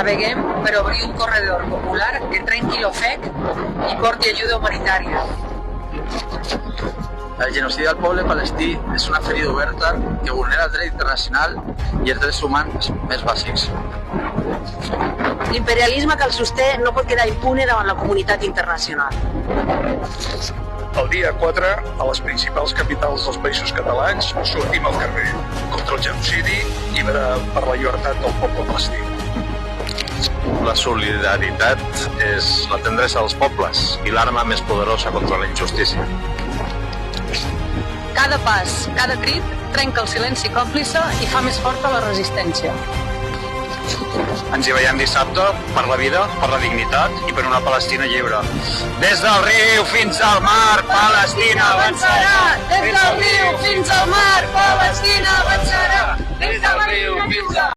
Naveguem per obrir un corredor popular que trenqui l'ofec i porti ajuda humanitària. El genocidi del poble palestí és una ferida oberta que vulnera el dret internacional i els drets humans més bàsics. L'imperialisme que el sosté no pot quedar impune davant la comunitat internacional. El dia 4, a les principals capitals dels països catalans, sortim al carrer contra el genocidi i per la llibertat del poble palestí. La solidaritat és la tendresa dels pobles i l'arma més poderosa contra la injustícia. Cada pas, cada crit, trenca el silenci còmplice i fa més forta la resistència. Ens hi veiem dissabte per la vida, per la dignitat i per una Palestina lliure. Des del riu fins al mar, Palestina avançarà! Des del riu fins al mar, Palestina